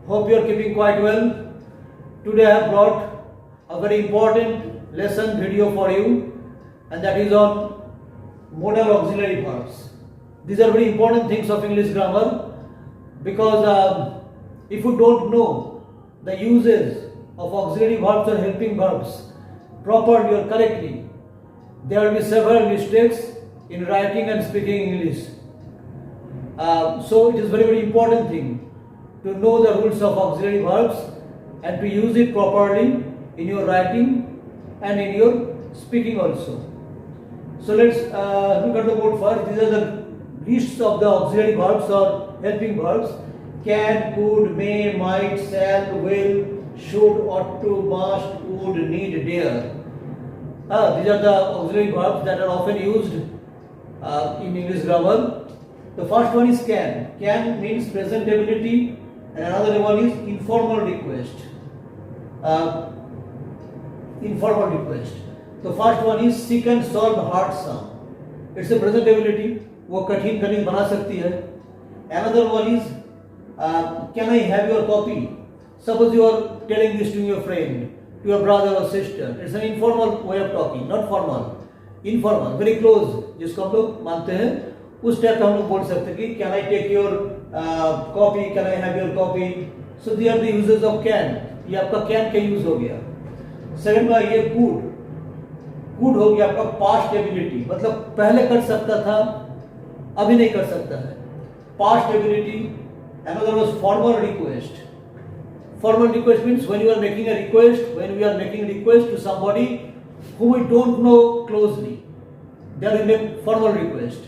Hope you are keeping quite well. Today I have brought a very important lesson video for you, and that is on modal auxiliary verbs. These are very important things of English grammar because if you don't know the uses of auxiliary verbs or helping verbs properly or correctly, there will be several mistakes in writing and speaking English. So it is very important thing to know the rules of auxiliary verbs and to use it properly in your writing and in your speaking also. So let's look at the board first. These are the lists of the auxiliary verbs or helping verbs: can, could, may, might, shall, will, should, ought to, must, would, need, dare. These are the auxiliary verbs that are often used in English grammar. The first one is can. Can means presentability, and another one is informal request. Informal request. The first one is seek and solve hard sum. It's a presentability. वो कठिन गणित बना सकती है. Another one is can I have your copy? Suppose you are telling this to your friend, to your brother or sister. It's an informal way of talking, not formal. Informal, very close, जिसको हम लोग मानते हैं, उस type का हम लोग बोल सकते हैं कि can I take your copy? Can I have your copy? So they are the uses of can. ये आपका can का यूज हो गया. सेकंड बार ये could. Could हो गया आपका past ability, मतलब पहले कर सकता था, अभी नहीं कर सकता है. Past ability. Another was formal request. Formal request means when you are making a request, when we are making a request to somebody whom we don't know closely, that is a formal request.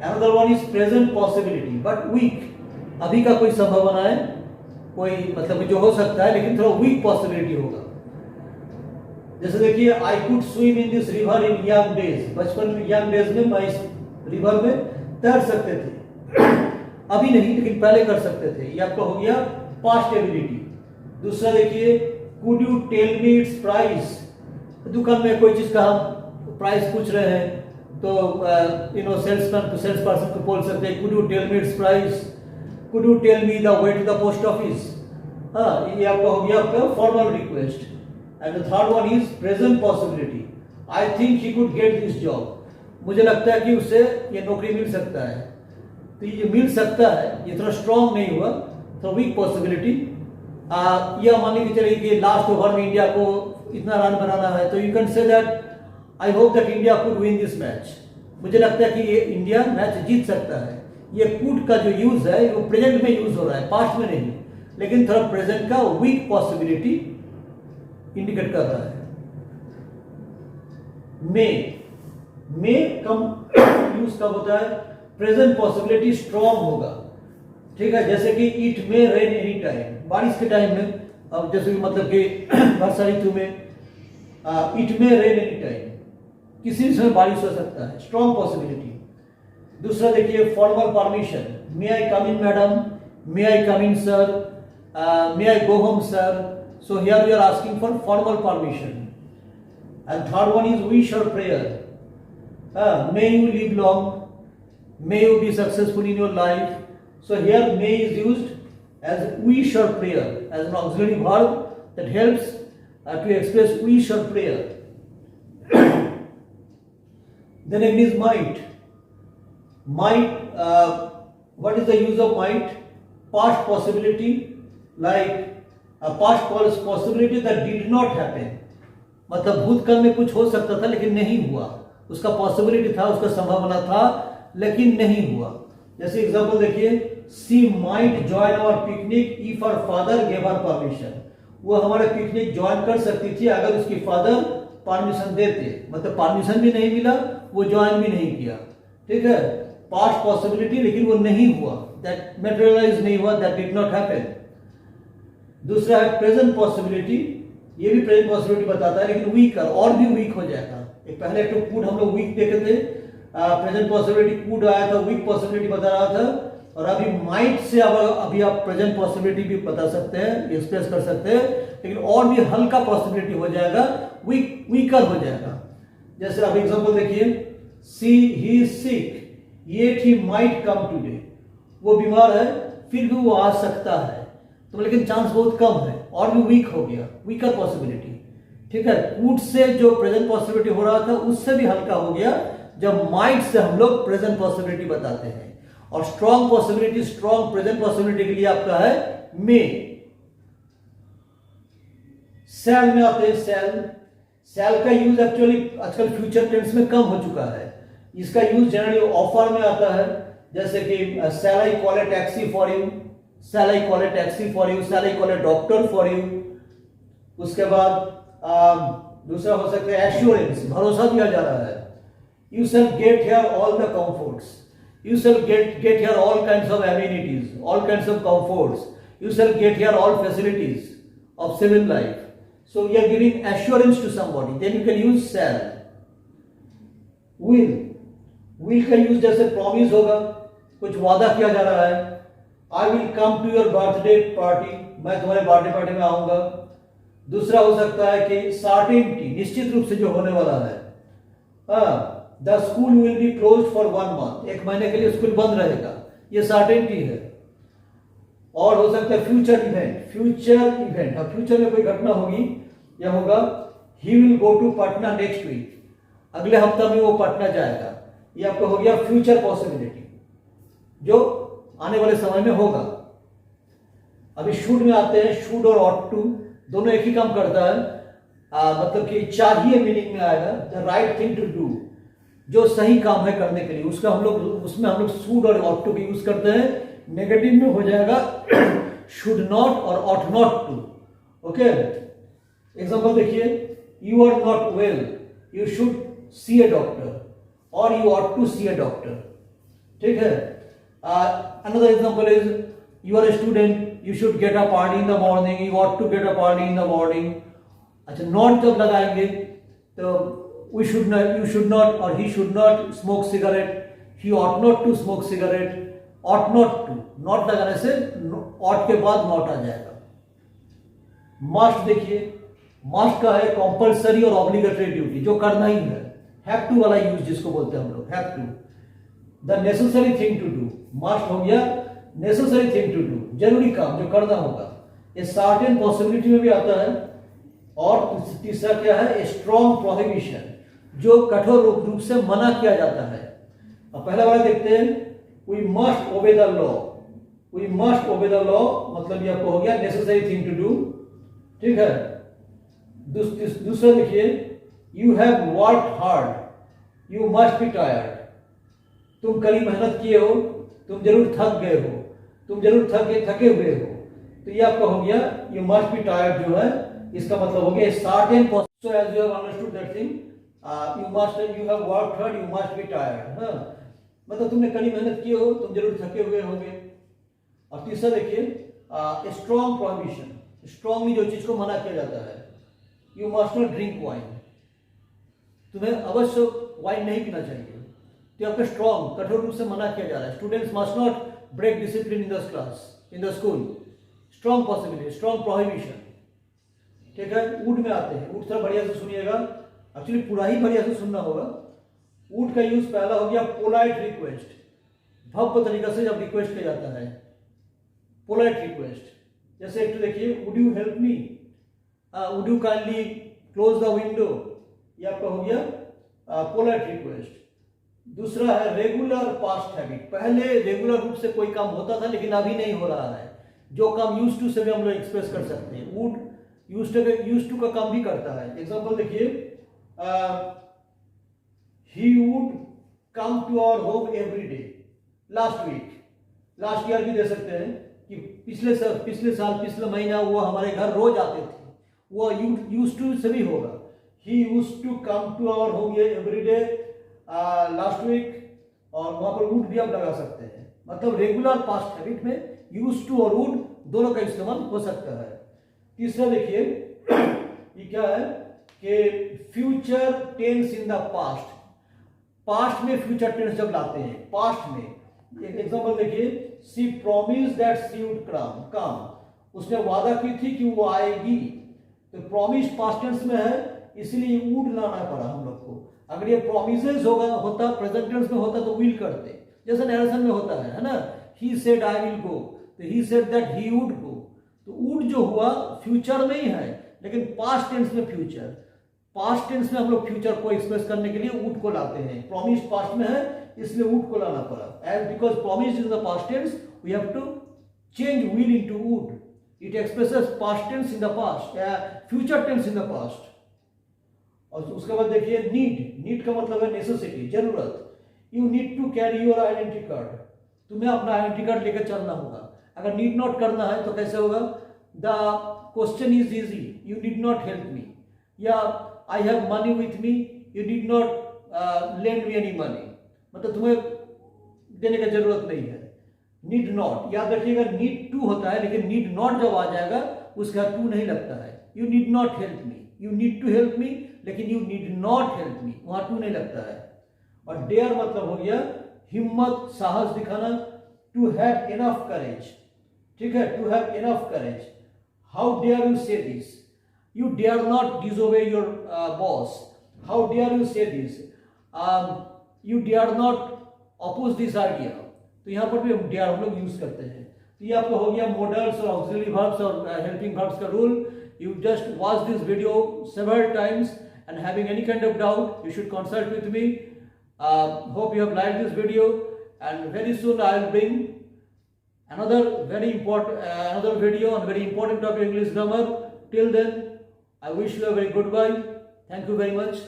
Another one is present possibility, but weak. अभी का कोई संभावना है, कोई मतलब जो हो सकता है, लेकिन थोड़ा weak possibility होगा. जैसे देखिए, I could swim in this river in young days. बचपन में young days में मैं इस रिवर में तैर सकते थे. अभी नहीं, लेकिन पहले कर सकते थे. ये आपका हो गया past ability. दूसरा देखिए, could you tell me its price? दुकान में कोई चीज का हम प्राइस पूछ रहे हैं, तो सेल्स पर्सन को बोल सकते हैं, could you tell me its price? Could you tell me the way to the post office? ये आपका हो गया आपका formal request. And the third one is present possibility. I think he could get this job. मुझे लगता है कि उसे ये नौकरी मिल सकता है. तो ये मिल सकता है, ये थोड़ा स्ट्रॉन्ग नहीं हुआ, थोड़ा वीक पॉसिबिलिटी. यह मानने की चलिए कि लास्ट ओवर में इंडिया को इतना रन बनाना है, तो you can say that I hope that India could win this match. मुझे लगता है कि ये इंडिया मैच जीत सकता है. ये कुड का जो यूज है वो प्रेजेंट में यूज हो रहा है, पास्ट में नहीं, लेकिन थोड़ा प्रेजेंट का वीक पॉसिबिलिटी इंडिकेट कर रहा है. मे कम यूज कब होता है? प्रेजेंट पॉसिबिलिटी स्ट्रॉन्ग होगा. ठीक है, जैसे कि it may rain any time, बारिश के टाइम में. अब जैसे कि मतलब कि वर्षा ऋतु में it may rain any time, किसी भी समय बारिश हो सकता है, स्ट्रॉन्ग पॉसिबिलिटी. दूसरा देखिए, formal permission. May I come in madam, may I come in sir, may I go home sir. So here we are asking for formal permission. And third one is wish और prayer. May you live long, may you be successful in your life. So here may is used as wish or prayer, as an auxiliary verb that helps to express wish or prayer. Then again is might. What is the use of might? Past possibility, like a past possibility that did not happen. मतलब भूतकाल में कुछ हो सकता था लेकिन नहीं हुआ, उसका पॉसिबिलिटी था, उसका संभावना था, लेकिन नहीं हुआ. जैसे एग्जांपल देखिए, she might join our picnic if her father give her permission. वो हमारे पिकनिक ज्वाइन कर सकती थी अगर उसके फादर परमिशन देते. मतलब परमिशन भी नहीं मिला, वो ज्वाइन भी नहीं किया. ठीक है, पास्ट पॉसिबिलिटी, लेकिन वो नहीं हुआ, दैट मटेरियलाइज नहीं हुआ, दैट डिड नॉट हैपन. दूसरा है प्रेजेंट पॉसिबिलिटी. ये भी प्रेजेंट पॉसिबिलिटी बताता है, लेकिन वीकर, और भी वीक हो जाएगा. एक पहले तो कुड हम लोग वीक देखे थे, प्रेजेंट पॉसिबिलिटी कूड आया था, वीक पॉसिबिलिटी बता रहा था. और अभी माइट से अभी आप प्रेजेंट पॉसिबिलिटी भी बता सकते हैं, एक्सप्रेस कर सकते हैं, लेकिन और भी हल्का पॉसिबिलिटी हो जाएगा, वीकर हो जाएगा. जैसे आप एग्जांपल देखिए, see he is sick yet he might come today. वो बीमार है फिर भी वो आ सकता है. तो लेकिन चांस बहुत कम है, और भी वीक हो गया, वीकर पॉसिबिलिटी। ठीक है, कूड से जो प्रेजेंट पॉसिबिलिटी हो रहा था उससे भी हल्का हो गया जब माइट से हम लोग प्रेजेंट पॉसिबिलिटी बताते हैं। और strong possibility, strong present possibility के लिए आपका है मे। सेल में आते हैं, सेल। सेल का यूज एक्चुअली आजकल फ्यूचर टेंस में कम हो चुका है। इसका यूज जनरली ऑफर में आता है, जैसे कि shall I call a taxi for you, shall I call a taxi for you, shall I call a doctor for you। उसके बाद दूसरा हो सकता है एश्योरेंस, भरोसा दिया जा रहा है। You shall get here all the comforts, you shall get here all kinds of amenities, all kinds of comforts, you shall get here all facilities of civil life। So we are giving assurance to somebody, then you can use shall। will, will का use जैसे promise होगा, कुछ वादा किया जा रहा है। I will come to your birthday party, मैं तुम्हारे बर्थडे पार्टी में आऊंगा। दूसरा हो सकता है कि सर्टेनिटी, निश्चित रूप से जो होने वाला है। The school will be close for 1 month, 1 महीने के लिए स्कूल बंद रहेगा, ये सर्टेनिटी है। और हो सकता है फ्यूचर इवेंट, फ्यूचर इवेंट, हाँ फ्यूचर में कोई घटना होगी, यह होगा he will go to Patna next week, अगले हफ्ता में वो पटना जाएगा। ये आपका हो गया फ्यूचर पॉसिबिलिटी, जो आने वाले समय में होगा। अभी शुड में आते हैं, शुड और ऑट टू दोनों एक ही काम करता है। मतलब कि चाहिए मीनिंग में आएगा, the right thing to do, जो सही काम है करने के लिए, उसका हम लोग उसमें हम लोग शुड और ऑट टू भी यूज करते हैं। नेगेटिव में हो जाएगा शुड नॉट और ought not to. Okay, example देखिए, you are not well, you should see a doctor, और you ought to see a doctor. ठीक है, another example is you are a student, you should get up early in the morning, you ought to get up early in the morning। अच्छा, not जब लगाएंगे तो we should not, you should not और he should not smoke cigarette, he ought not to smoke cigarette, ought not to, not लगाने से ought के बाद not आ जाएगा। मस्ट देखिए, मस्ट का है कंपल्सरी और ऑब्लिगेटरी ड्यूटी, जो करना ही है। हैव टू वाला यूज जिसको बोलते हैं हम लोग, have to. The necessary thing to do, must हो गया नेसेसरी थिंग टू डू, जरूरी काम जो करना होगा। ये सर्टेन पॉसिबिलिटी में भी आता है। और तीसरा क्या है, स्ट्रॉन्ग प्रोहिबिशन, जो कठोर रूप से मना किया जाता है। अब पहला वाला देखते हैं, we must obey the law, we must obey the law, मतलब ये आपको हो गया नेसेसरी थिंग टू डू। ठीक है, दूसरा देखिए, you have worked hard, you must be tired, तुम कड़ी मेहनत किए हो, तुम जरूर थक गए हो, तुम जरूर थके हुए हो। तो ये आपका हो गया यू मस्ट बी टायर्ड, जो है इसका मतलब हो गया certain. So as you have understood that thing, you have worked hard, you must be tired. हाँ, मतलब तुमने कड़ी मेहनत की हो, तुम जरूर थके हुए होंगे। और तीसरा देखिए, स्ट्रॉन्ग प्रोहिबिशन, स्ट्रॉन्गली जो चीज को मना किया जाता है। You must not drink wine, तुम्हें अवश्य वाइन नहीं पीना चाहिए। तो आपका स्ट्रॉन्ग, कठोर रूप से मना किया जा रहा है। Students must not break discipline in the class, in the school, strong possibility, strong prohibition. ठीक है, वुड में आते हैं, वुड थोड़ा बढ़िया से सुनिएगा, एक्चुअली पूरा ही बढ़िया से सुनना होगा। वुड का यूज पहला हो गया पोलाइट रिक्वेस्ट, भव्य तरीका से जब रिक्वेस्ट किया जाता है, पोलाइट रिक्वेस्ट। जैसे एक तो देखिए, would you help me, would you kindly close the window, ये आपका हो गया पोलाइट रिक्वेस्ट। दूसरा है रेगुलर पास्ट हैबिट, पहले रेगुलर रूप से कोई काम होता था लेकिन अभी नहीं हो रहा है, जो काम यूज टू से भी हम लोग एक्सप्रेस कर सकते हैं। वुड यूज टू का काम भी करता है। एग्जांपल देखिए, he would come to our home every day, last week, last year भी दे सकते हैं कि पिछले साल, पिछले महीना वो हमारे घर रोज आते थे, वो यूज टू से भी होगा। He use to come to our home every day last week, और वहां पर वुड भी आप लगा सकते हैं। मतलब रेगुलर पास्ट हैबिट में यूज टू और वुड दोनों का इस्तेमाल हो सकता है। तीसरा देखिए, ये क्या है कि future tense in the past, past में फ्यूचर टेंस जब लाते हैं, पास्ट में। एक एग्जांपल देखिए, she promise that she would come, उसने वादा की थी कि वो आएगी। तो प्रॉमिस पास्ट टेंस में है, इसलिए वुड लाना पड़ा हम लोग को। अगर ये प्रोमिसेस होता प्रेजेंट टेंस में होता तो विल करते, जैसे नरेशन में होता है ना, he said I will go, तो he said that he would go, जो हुआ फ्यूचर में ही है, लेकिन पास्ट टेंस में फ्यूचर। पास्ट टेंस में हम लोग फ्यूचर को एक्सप्रेस करने के लिए वुड को लाते हैं। प्रॉमिस पास्ट में है इसलिए वुड को लाना पड़ा। And because promise is the past tense we have to change will into would. It expresses past tense in the past, future tense in the past. और उसके बाद देखिए नीड। नीड का मतलब है नेसेसिटी, जरूरत। You need to carry your identity card. तुम्हें अपना आइडेंटिटी कार्ड लेकर चलना होगा। अगर नीड नॉट करना है तो कैसे होगा? The question is easy, you need not help me, या I have money with me, you need not lend me any money. मतलब तुम्हें देने की जरूरत नहीं है। नीड नॉट, याद रखिएगा नीड टू होता है, लेकिन नीड नॉट जब आ जाएगा उसके बाद टू नहीं लगता है। You need not help me, you need to help me, लेकिन you need not help me, वहां टू नहीं लगता है। और डेयर मतलब हो गया हिम्मत, साहस दिखाना। टू हैव इनफ करेज, ठीक है, to have enough courage. How dare you say this, you dare not disobey your boss. How dare you say this, you dare not oppose this idea. तो यहाँ पर भी डेयर हम लोग use करते हैं। तो ये आपका हो गया मॉडल्स और ऑक्सिलरी वर्ब्स और हेल्पिंग वर्ब्स का rule. You just watch this video several times, and having any kind of doubt you should consult with me. Hope you have liked this video, and very soon I will bring another very important another video on very important topic, English grammar. Till then I wish you a very goodbye. Thank you very much.